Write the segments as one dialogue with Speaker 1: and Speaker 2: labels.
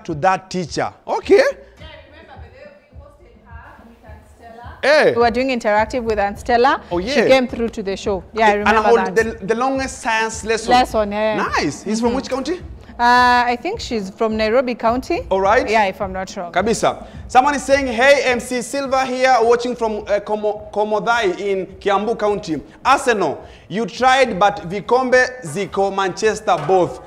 Speaker 1: to that teacher. Okay.
Speaker 2: Hey. We were doing interactive with Aunt Stella.
Speaker 1: Oh, yeah.
Speaker 2: She came through to the show. Yeah, I remember
Speaker 1: that. The longest science lesson.
Speaker 2: Yeah.
Speaker 1: Nice. He's from which county?
Speaker 2: I think she's from Nairobi County.
Speaker 1: All right.
Speaker 2: Yeah, if I'm not wrong.
Speaker 1: Kabisa. Someone is saying, hey, MC Silva here, watching from Komodhai in Kiambu County. Arsenal, you tried, but Vikombe, Zico, Manchester, both.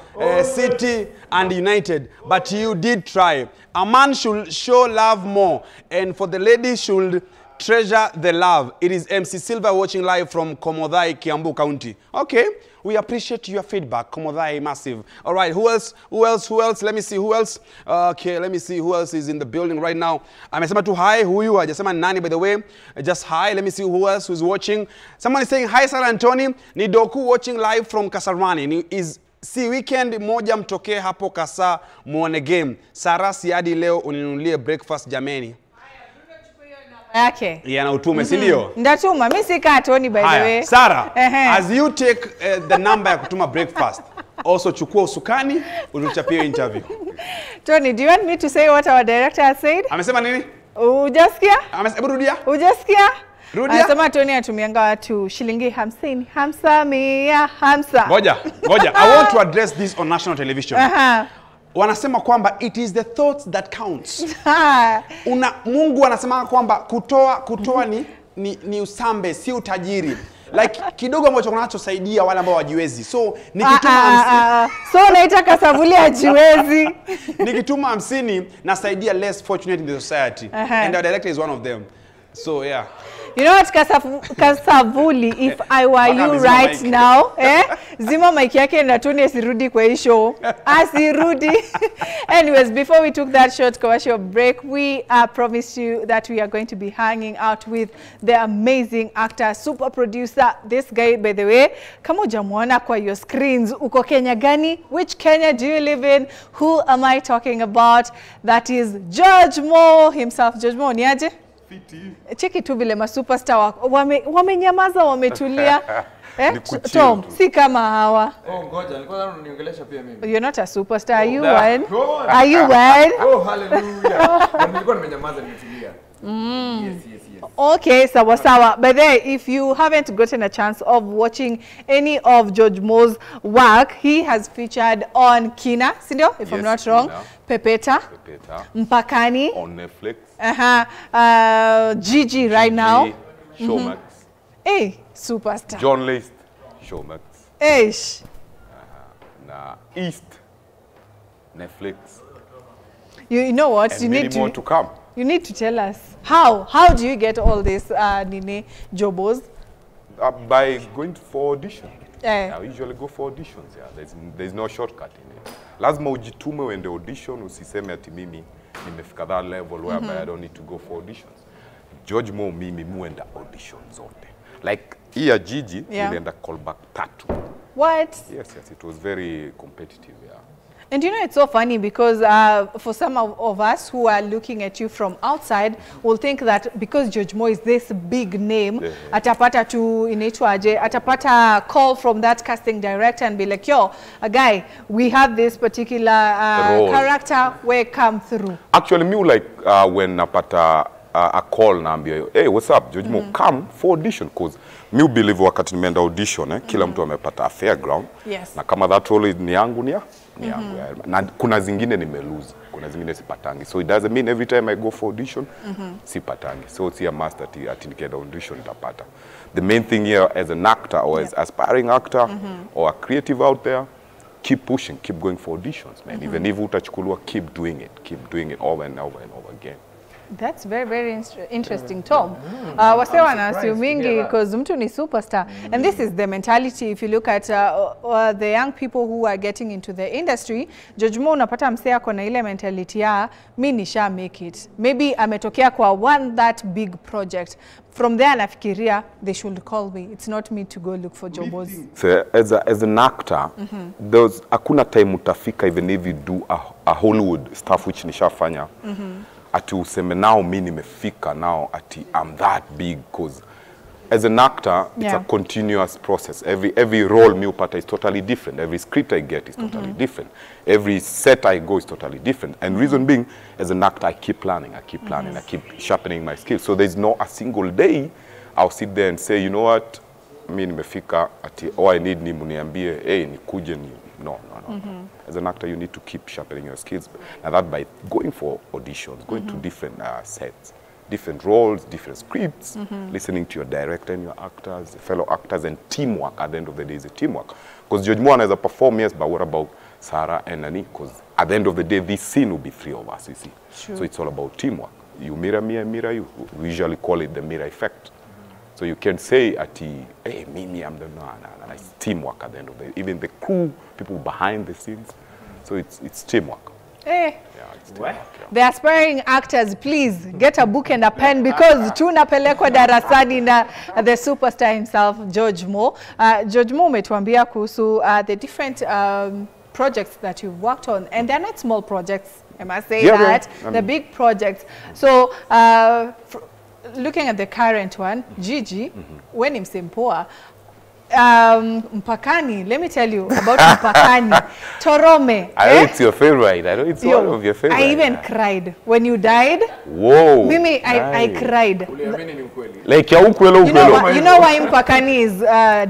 Speaker 1: City and United. But you did try. A man should show love more. And for the lady should treasure the love. It is MC Silva watching live from Komodhai, Kiambu County. Okay, we appreciate your feedback. Komodhai, massive. All right, who else? Let me see who else. Okay, let me see who else is in the building right now. Amesema tu hi, huyu hajasema nani by the way. Just hi, let me see who else who's watching. Someone is saying hi Sarah Antoni, ni Doku watching live from Kasarani. Si weekend moja mtokee hapo Kasa muone game. Sarah siadi leo uninunulie breakfast jameni.
Speaker 2: Yake.
Speaker 1: Yeah, na utume, si ndio?
Speaker 2: Ndatuma, mimi si ka Tony by the way.
Speaker 1: Sarah, as you take the number ya kutuma breakfast, also chukua usukani, unuchapie interview.
Speaker 2: Tony, do you want me to say what our director has said?
Speaker 1: Amesema nini?
Speaker 2: Ujasikia?
Speaker 1: Amesema rudia?
Speaker 2: Ujasikia?
Speaker 1: Rudia?
Speaker 2: Anasema Tony atumianga watu shilingi 50, 50.
Speaker 1: Ngoja. I want to address this on national television. Wanasema kwamba it is the thoughts that counts. Mungu anasema kwamba kutoa ni usambe, si utajiri. Like kidogo ambacho kunachosaidia wale ambao wajiwezi. So nikituma 50.
Speaker 2: So naita Kasavuli ajiwezi.
Speaker 1: Nikituma 50 nasaidia less fortunate in the society. And our director is one of them. So yeah.
Speaker 2: You know what, Kasavuli, if I were you right now, zima mic yake na Tony asirudi kwa hii show. Asirudi. Anyways, before we took that short commercial break, we promised you that we are going to be hanging out with the amazing actor, super producer. This guy, by the way, kama hujamuona kwa your screens, uko Kenya gani? Which Kenya do you live in? Who am I talking about? That is George Mo himself. George Mo, ni aje? Cheki tu vile masuperstar wamenyamaza, wametulia. Tom, si kama hawa.
Speaker 3: Ngoja, nilikuwa niongelesha pia mimi.
Speaker 2: You're not a superstar, are you one? Are you one?
Speaker 3: Oh, hallelujah. Nilikuwa nimenyamaza, nimetulia. Yes.
Speaker 2: Okay, sawa. But then, if you haven't gotten a chance of watching any of George Mo's work, he has featured on Kina, Sindio, if I'm not wrong, Pepeta, Mpakani,
Speaker 4: on Netflix,
Speaker 2: Gigi right now,
Speaker 4: Showmax,
Speaker 2: hey, superstar,
Speaker 4: John List, Showmax, na East, Netflix.
Speaker 2: You know what?
Speaker 4: And
Speaker 2: you
Speaker 4: many
Speaker 2: need
Speaker 4: more to come.
Speaker 2: You need to tell us how do you get all this Nine jobos?
Speaker 4: By going for audition.
Speaker 2: I
Speaker 4: usually go for auditions. Yeah, there's no shortcut in it. Lazima ujitume uende audition, usiseme ati mimi nimefika that level whereby I don't need to go for auditions. George Mo mimi muenda auditions zote. Like here Gigi nilienda callback 3.
Speaker 2: What?
Speaker 4: Yes, it was very competitive. Yeah.
Speaker 2: And you know, it's so funny because for some of us who are looking at you from outside, will think that because George Mo is this big name, atapata to inaitwaje, atapata call from that casting director and be like, yo, a guy, we have this particular character where come through.
Speaker 4: Actually, me like when napata a call naambia, hey, what's up, George Mo, come for audition, because me believe wakati nimeenda audition, kila mtu amepata a fair ground.
Speaker 2: Yes.
Speaker 4: Na kama that role ni yangu ni yangu. Na kuna zingine nimeluzi, kuna zingine sipatangi. So it doesn't mean every time I go for audition, sipatangi. So it's a must that nikienda audition itapata. The main thing here as an actor or as aspiring actor or a creative out there, keep pushing, keep going for auditions, man. Even if utachukuliwa, keep doing it over and over and over again.
Speaker 2: That's very, very interesting, Tom. Wase wanasumingi because mtu ni superstar. And this is the mentality. If you look at the young people who are getting into the industry, George Mo unapata msea kona ile mentality ya, mi nisha make it. Maybe ametokea kwa that big project. From there nafikiria, they should call me. It's not me to go look for jobs.
Speaker 4: So as an actor, there's hakuna time utafika even if you do a Hollywood stuff which nishafanya. Ati useme now mi nimefika now ati I'm that big, because as an actor, it's
Speaker 2: Yeah.
Speaker 4: a continuous process. Every role me upata is totally different. Every script I get is totally different. Every set I go is totally different. And reason being, as an actor, I keep learning, I keep sharpening my skills. So there's no a single day I'll sit there and say, you know what, mi nimefika ati all I need ni muniambie, hey, nikuje ni. No. As an actor, you need to keep sharpening your skills. And that by going for auditions, going to different sets, different roles, different scripts, listening to your director and your actors, fellow actors, and teamwork. At the end of the day, is a teamwork. Because George Moore has a perform, yes, but what about Sarah and Nani? Because at the end of the day, this scene will be 3 of us, you see.
Speaker 2: True.
Speaker 4: So it's all about teamwork. You mirror me, I mirror you. We usually call it the mirror effect. So you can say, hey, me, I'm the no. It's teamwork at the end of the day. Even the crew, people behind the scenes. So it's teamwork.
Speaker 2: Hey.
Speaker 4: Yeah, it's teamwork. Yeah.
Speaker 2: The aspiring actors, please get a book and a pen because tunapelekwa darasani na the superstar himself, George Moore. George Moore umetuambia kuhusu the different projects that you've worked on, and they're not small projects, I must say that. The big projects. So, looking at the current one, Gigi, when him Simpoa, Mpakani, let me tell you about Mpakani. Torome.
Speaker 4: I know it's your favorite. I know it's one of your favorite.
Speaker 2: I even cried. When you died,
Speaker 4: whoa.
Speaker 2: Mimi, I cried.
Speaker 3: Uliamini ni ukweli.
Speaker 4: Like ya ukwelo.
Speaker 2: You know why Mpakani is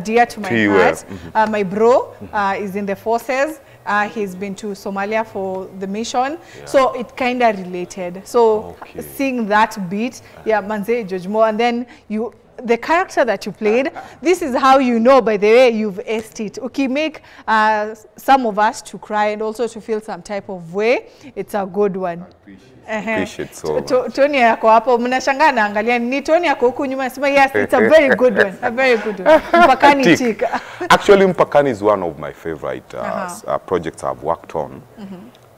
Speaker 2: dear to my heart? My bro is in the forces. He's been to Somalia for the mission, so it kind of related. So seeing that beat, Manze, George Moore, and then the character that you played, this is how you know, by the way, you've aced it. Okay, make some of us to cry and also to feel some type of way. It's a good one.
Speaker 4: Appreciate so much.
Speaker 2: Tony yako hapo mnashangaa naangalia ni Tony yako huku nyuma nasema yes, it's a very good one, a very good one. Mpakani chika.
Speaker 4: Actually, Mpakani is one of my favorite projects I've worked on.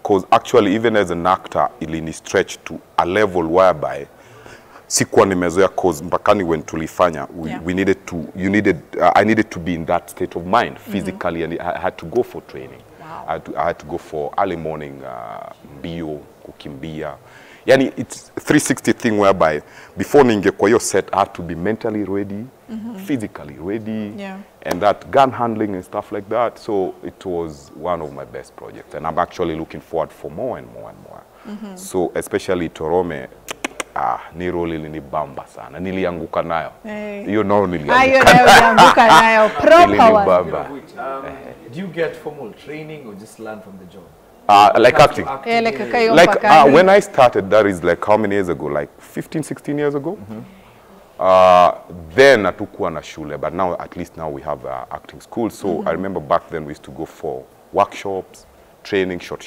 Speaker 4: Because actually, even as an actor, ilini stretched to a level whereby sikuwa nimezoea, cause Mpakani when tulifanya, I needed to be in that state of mind physically, and I had to go for training. Wow. I had to go for early morning mbio, kukimbia. Yani it's 360 thing whereby before ninge kwa hiyo set I had to be mentally ready, physically ready, and that gun handling and stuff like that. So it was one of my best projects, and I'm actually looking forward for more and more and more. So especially Torome, ni role ilinibamba sana. Nilianguka nayo. You know
Speaker 2: nilianguka nayo. Proper.
Speaker 3: Do you get formal training or just learn from the job?
Speaker 4: Like acting.
Speaker 2: Like
Speaker 4: when I started, that is like how many years ago? Like 15, 16 years ago. Then hatukuwa na shule, but now at least now we have acting school. So I remember back then we used to go for workshops, training, short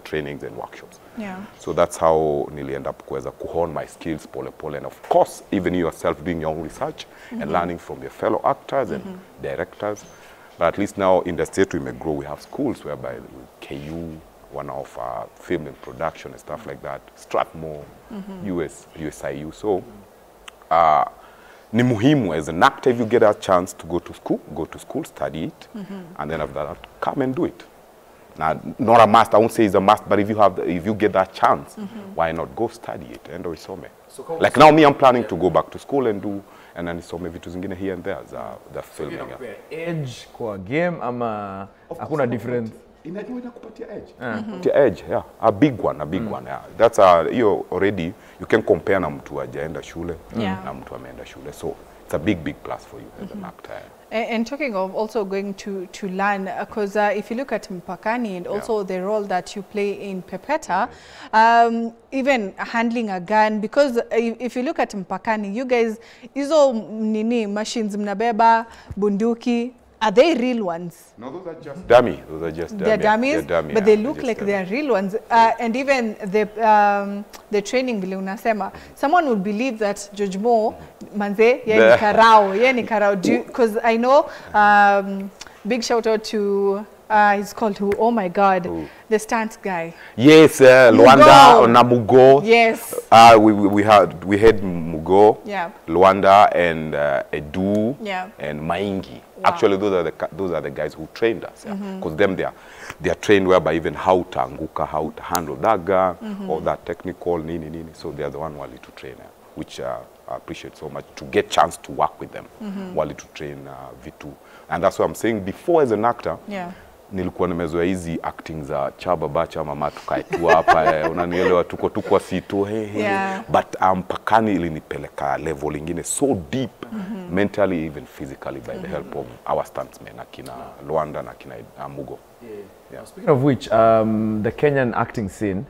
Speaker 4: trainings and workshops.
Speaker 2: Yeah.
Speaker 4: So that's how nili end up kuweza kuhone my skills pole pole, and of course even yourself doing your own research and learning from your fellow actors and directors. But at least now in the state we may grow, we have schools whereby KU, one of film and production and stuff like that, Strathmore, USIU. So ni muhimu as an actor, if you get a chance to go to school, study it, and then after that come and do it. Now, not a must, I won't say it's a must, but if you get that chance, why not go study it and isome. So like now me, I'm planning to go back to school and do, and then isome vitu zingine here and there, the filming.
Speaker 3: Edge kwa game ama hakuna difference?
Speaker 4: Inakupatia edge. Kupatia edge, yeah. A big one, yeah. That's you already, you can compare na mtu hajaenda shule na mtu ameenda shule. So it's a big plus for you as an actor.
Speaker 2: And talking of also going to learn, because if you look at Mpakani and also the role that you play in Pepeta, even handling a gun, because if you look at Mpakani, you guys, hizo nini machines mnabeba, bunduki, are they real ones?
Speaker 4: No, those are just dummy. Those are just dummy.
Speaker 2: They're dummies,
Speaker 4: they're dummy,
Speaker 2: but they look like they're real ones. And even the training vile unasema, someone would believe that George Moore, manze, ye ni karao. Because I know, big shout out to, he's called who? Oh my God, the stunt guy.
Speaker 4: Yes, Luanda na Mugo.
Speaker 2: Yes.
Speaker 4: We had Mugo, Luanda, and Edu, and Maingi. Wow. Actually, those are the guys who trained us, because they are trained whereby even how to anguka, how to handle that gun, or that technical nini. So they are the one who are to train, which I appreciate so much to get chance to work with them while to train vitu. And that's what I'm saying. Before as an actor, nilikuwa nimezoea hizi acting za Chaba Bacha mama tukae tu hapa unanielewa tuko si tu but Mpakani ilinipeleka level ingine so deep mentally even physically by the help of our stuntsmen akina Luanda na akina Mugo.
Speaker 3: Speaking of which, the Kenyan acting scene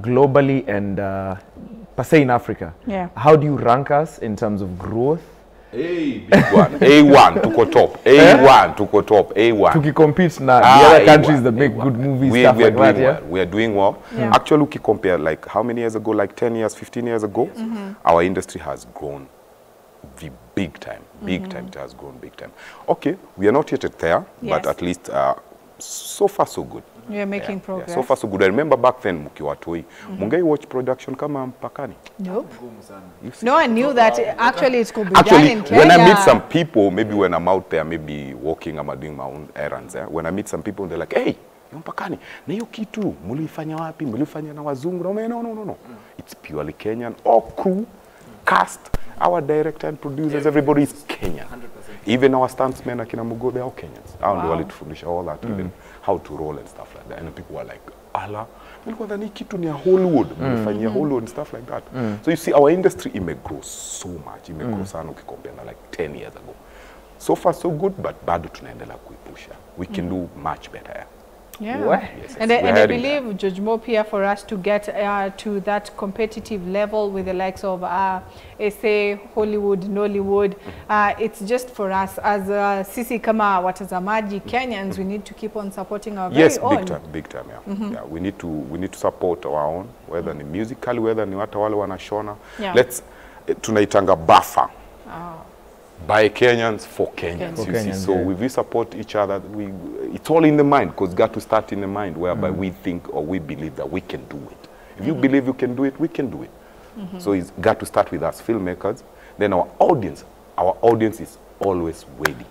Speaker 3: globally and per se in Africa, how do you rank us in terms of growth?
Speaker 4: Big one. A1 tuko top. A1 tuko top. A1.
Speaker 3: To compete now, the other countries that make good movies, stuff like that,
Speaker 4: well. We are doing well. Actually, we compare like how many years ago, like 10 years, 15 years ago, our industry has grown big time. Big time. It has grown big time. Okay, we are not yet there, but at least so far so good.
Speaker 2: We are making progress.
Speaker 4: So far so good. I remember back then, Mukiwatoi, Mungai watch production kama Mpakani.
Speaker 2: Nope. No one knew that actually it could be done in Kenya.
Speaker 4: When I meet some people, maybe when I'm out there, maybe walking, I'm doing my own errands. When I meet some people, they're like, hey, Mpakani, na hiyo kitu, mulifanya wapi, mulifanya na wazungu. No. It's purely Kenyan. All crew, cast, our director and producers, everybody is Kenyan. 100%. Even our stuntsmen, akina Mugo, they are all Kenyans. Wow. All that, even how to roll and stuff like that. And people were like, ala, nilikuwa dhani kitu ni Hollywood, mlifanyia Hollywood and stuff like that. So you see, our industry grow so much, grow sana ukikompare na like 10 years ago. So far so good, but bado tunaendelea kuipusha. We can do much better.
Speaker 2: Yes, and I believe Judge Mo Pia, for us to get to that competitive level with the likes of SA, Hollywood, Nollywood, it's just for us as sisi kama watazamaji Kenyans, we need to keep on supporting our very own.
Speaker 4: Yes, big time, yeah. We need to support our own, whether ni musically, whether ni watu wale wanashona. Tunaitanga buffer. By Kenyans for Kenyans, you see. So if we support each other, it's all in the mind, because got to start in the mind, whereby we think or we believe that we can do it. If you believe you can do it, we can do it. So it's got to start with us filmmakers. Then our audience is always ready.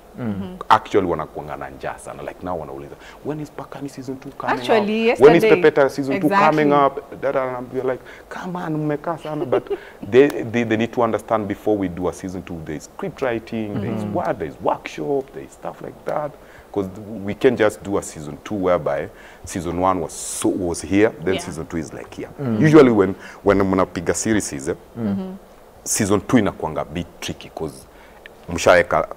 Speaker 4: Actually, wanakuanga na njaa sana. Like now, wanauliza, when is Mpakani season 2 coming
Speaker 2: Actually,
Speaker 4: up? When is Pepeta season 2 coming up? And we're like, come on, mmeka sana. But they need to understand before we do a season 2, there's script writing, there's workshop, there's stuff like that. Because we can't just do a season 2 whereby season 1 was here, then season 2 is like here. Usually when mnapiga series season 2 inakuanga a bit tricky because mshaeka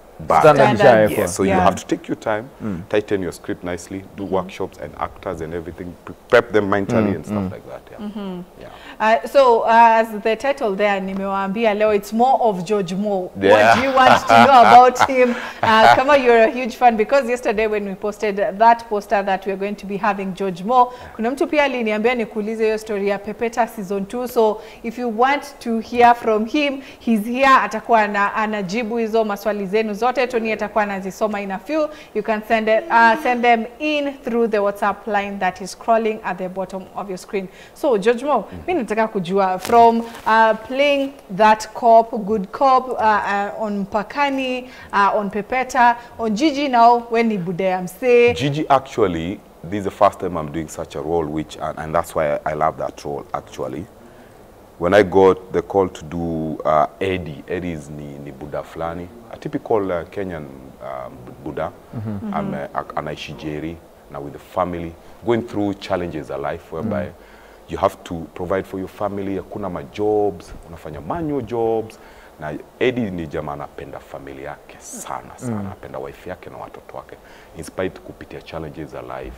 Speaker 4: so you have to take your time, tighten your script nicely, do workshops and actors and everything, prep them mentally and stuff like that.
Speaker 2: So as the title there, nimewaambia leo, it's more of George Mo. What do you want to know about him? Kama you're a huge fan, because yesterday when we posted that poster that we're going to be having George Mo, kuna mtu pia aliniambia nikuulize hiyo story ya Pepeta season 2. So if you want to hear from him, he's here, atakuwa anajibu hizo maswali zenu zote. Tony atakuwa anazisoma in a few. You can send them in through the WhatsApp line that is scrolling at the bottom of your screen. So George Mo, mimi nataka kujua from playing that cop, good cop on Mpakani, on Pepeta, on Gigi now when ni Budea Mse.
Speaker 4: Gigi, actually, this is the first time I'm doing such a role, which and that's why I love that role actually. When I got the call to do Eddie is ni Buddha fulani, a typical Kenyan Buddha, anaishi Jeri, now with the family, going through challenges of life whereby you have to provide for your family, hakuna ma jobs, unafanya manual jobs, na Eddie ni jamaa anapenda familia yake sana, anapenda wife yake na watoto wake, in spite kupitia challenges of life.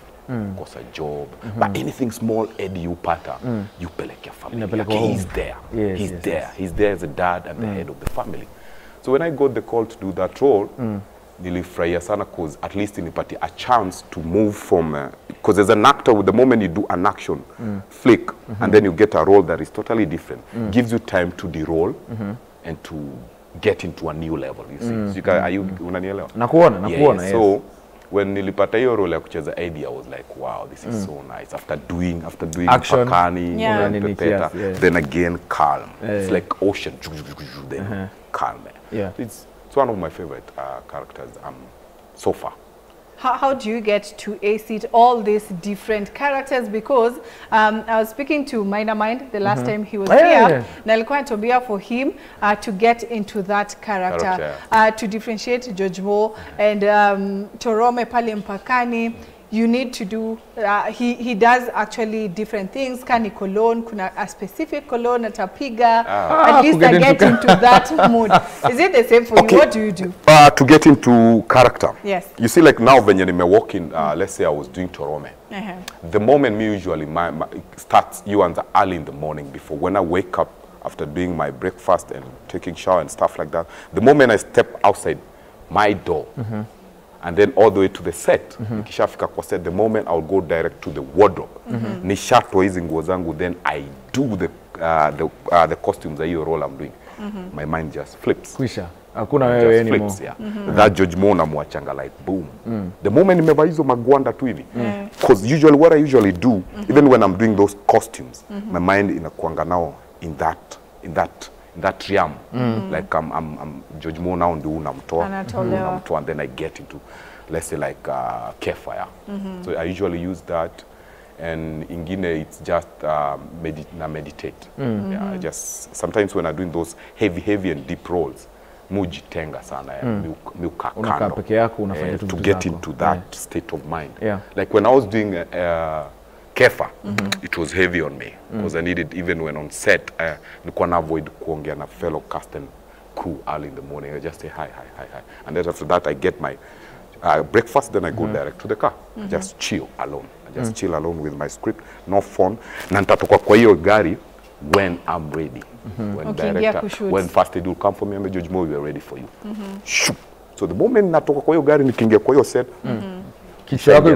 Speaker 4: Kosa job, but anything small Eddie upata, you peleke family. He's there. He's there as a dad and the head of the family. So when I got the call to do that role, nilifurahia sana because at least nilipati a chance to move from because as an actor, with the moment you do an action flick and then you get a role that is totally different, gives you time to de-roll and to get into a new level. You see, so are you unanielewa?
Speaker 3: Nakuona.
Speaker 4: So when nilipata hiyo role ya kucheza Eddie, I was like, wow, this is so nice. After doing
Speaker 3: action,
Speaker 4: Mpakani, Pepeta, then again calm. It's like ocean, then calm. It's one of my favorite characters so far.
Speaker 2: how do you get to ace it, all these different characters? Because I was speaking to Minor Mind the last time he was here. Na alikuwa anatuambia for him to get into that character, to differentiate George Mo and Torome pale mpakani. You need to do, he does actually different things. Kani cologne, kuna a specific cologne atapiga. At least I get into that mood. Is it the same for you? What do you do?
Speaker 4: To get into character.
Speaker 2: Yes.
Speaker 4: You see, like now when you're walking, let's say I was doing Torome. The moment me usually starts you and early in the morning before when I wake up after doing my breakfast and taking shower and stuff like that. The moment I step outside my door. And then all the way to the set. Nikishafika kwa set, the moment I'll go direct to the wardrobe. Nishatwa hizi nguo zangu, then I do the costumes za hiyo role I'm doing. My mind just flips.
Speaker 3: Kwisha. Hakuna wewe anymore.
Speaker 4: That George Mo namwachanga like boom. The moment nimevaa hizo magwanda tu hivi. Because usually what I usually do, even when I'm doing those costumes, my mind inakuanga now in that realm. Like I'm George Mo now ndio unamtoa and then I get into, let's say like Kefire. So I usually use that, and ingine it's just meditate. Yeah, I just sometimes when I'm doing those heavy and deep roles, mujitenga sana miuka kando to get into that state of mind. Like when I was doing Kefa, it was heavy on me because I needed, even when on set, nilikuwa na avoid kuongea na fellow cast and crew early in the morning. I just say hi, and then after that I get my breakfast, then I go direct to the car. I just chill alone. I just chill alone with my script, no phone. Na nitatoka kwa hiyo gari when I'm ready. When director, when first aid will come for me, I'm George Mo, we are ready for you. So the moment natoka kwa hiyo gari nikiingia kwa hiyo set,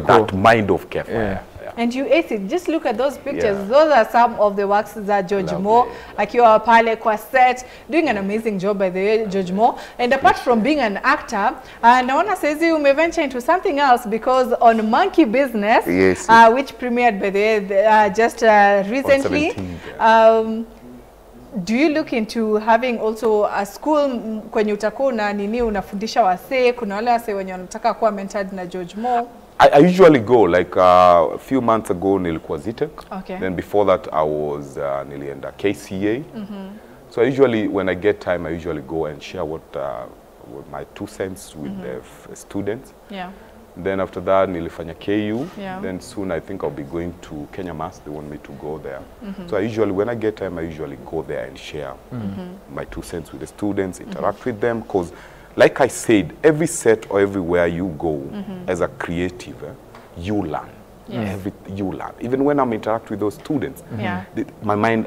Speaker 4: that mind of Kefa.
Speaker 2: And you ace it. Just look at those pictures. Those are some of the works that George Mo, akiwa pale kwa set, doing an amazing job by the way, George Mo. And apart from being an actor, naona saizi umeventure into something else, because on Monkey Business, which premiered by the way, just recently, do you look into having also a school kwenye utakuwa na nini unafundisha wasee? Kuna wale wasee wenye wanataka kuwa mentored na George Mo?
Speaker 4: I usually go, like a few months ago nilikuwa Zitek. Then before that I was nilienda KCA. So I usually, when I get time, I usually go and share what my 2 cents with the students. Then after that nilifanya KU. Then soon I think I'll be going to Kenya Mass. They want me to go there. So I usually, when I get time, I usually go there and share my 2 cents with the students, interact with them, because like I said, every set or everywhere you go as a creative, you learn. You learn. Even when I'm interacting with those students, my mind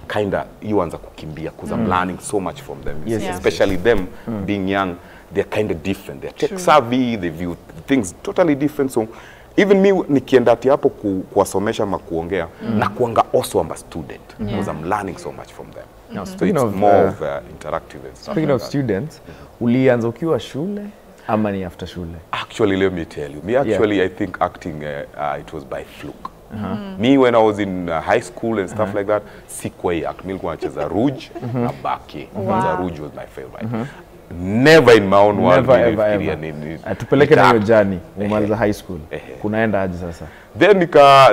Speaker 4: kinda yuanza kukimbia because I'm learning so much from them. Especially them being young, they're kind of different. They're tech savvy, they view things totally different. So even me nikienda ati hapo kuwasomesha ama kuongea na kuanga also I'm a student because I'm learning so much from them.
Speaker 3: Now,
Speaker 4: so it's more of interactive and stuff.
Speaker 3: Speaking of students, ulianza ukiwa shule ama ni after shule?
Speaker 4: Actually, let me tell you. Me actually, I think acting, it was by fluke. Me, when I was in high school and stuff like that, sikuwa act. Nilikuwa nacheza Rouge na Baki. Rouge was my favorite. Never in my own world.
Speaker 3: Never ever. Tupeleke na hiyo journey, umaliza high school. Kunaenda aje sasa?
Speaker 4: Then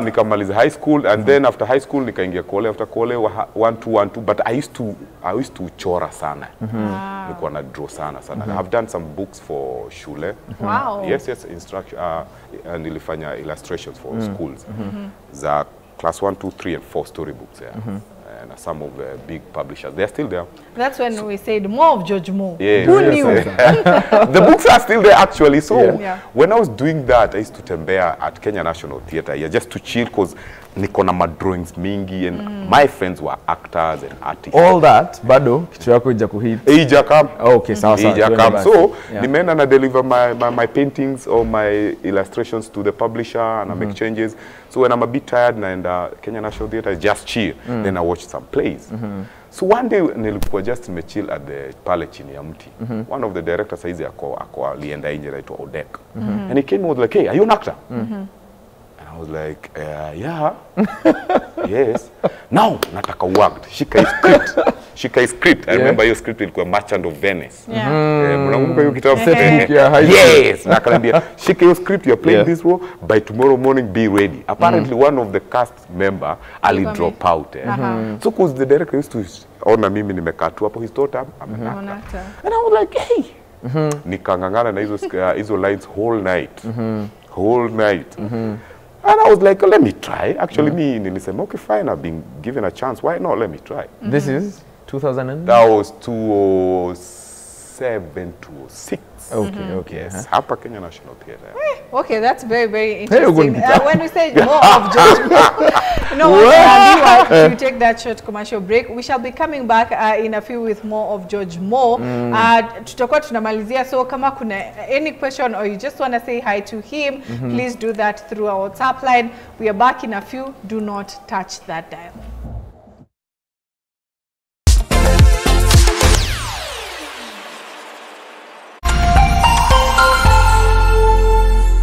Speaker 4: nikamaliza high school, and then after high school nikaingia kole, after kole 1-2, but I used to chora sana. Nilikuwa na draw sana. I've done some books for shule.
Speaker 2: Wow.
Speaker 4: Yes, instruction, nilifanya illustrations for schools. Za class 1, 2, 3 and 4 storybooks. And some of the big publishers, they're still there.
Speaker 2: That's when we said more of George Mo.
Speaker 4: Who knew? The books are still there actually. So when I was doing that, I used to tembea at Kenya National Theatre just to chill, because niko na drawings mingi and my friends were actors and artists.
Speaker 3: All that, bado kitu yako ija kuhit.
Speaker 4: Ija come.
Speaker 3: Okay, sawa.
Speaker 4: Ija come. So nimeenda na deliver my paintings or my illustrations to the publisher, and I make changes. So when I'm a bit tired naenda Kenya National Theatre, I just chill. Then I watch some plays. So one day nilikuwa just chill at the pale chini ya mti. One of the directors saizi ako alienda nje anaitwa Odek. And he came and was like, "Hey, are you an actor?" I was like, yeah, yes. Now, nataka worked. Shika his script. shika hii script. I remember hiyo script ilikuwa Merchant of Venice. Mnakumbuka hiyo kitabu? Yes, na akaniambia shika hiyo script, you are playing this role, by tomorrow morning be ready. Apparently one of the cast member ali drop out. So cause the director used to ona mimi nimekaa tu hapo, his daughter amenata. And I was like, hey. Nikangangana na hizo lines whole night. Whole night. And I was like, let me try. Actually, me nilisema, okay, fine, I've been given a chance. Why not? Let me try.
Speaker 3: This is 2000 and?
Speaker 4: That was 2007, 2006.
Speaker 3: Okay.
Speaker 4: Yes, hapa Kenya National Theatre.
Speaker 2: Okay, that's very, very interesting. When we say more of George Moore, you know what, we take that short commercial break. We shall be coming back in a few with more of George Moore. Tutakuwa tunamalizia, so kama kuna any question or you just want to say hi to him, please do that through our WhatsApp line. We are back in a few. Do not touch that dial.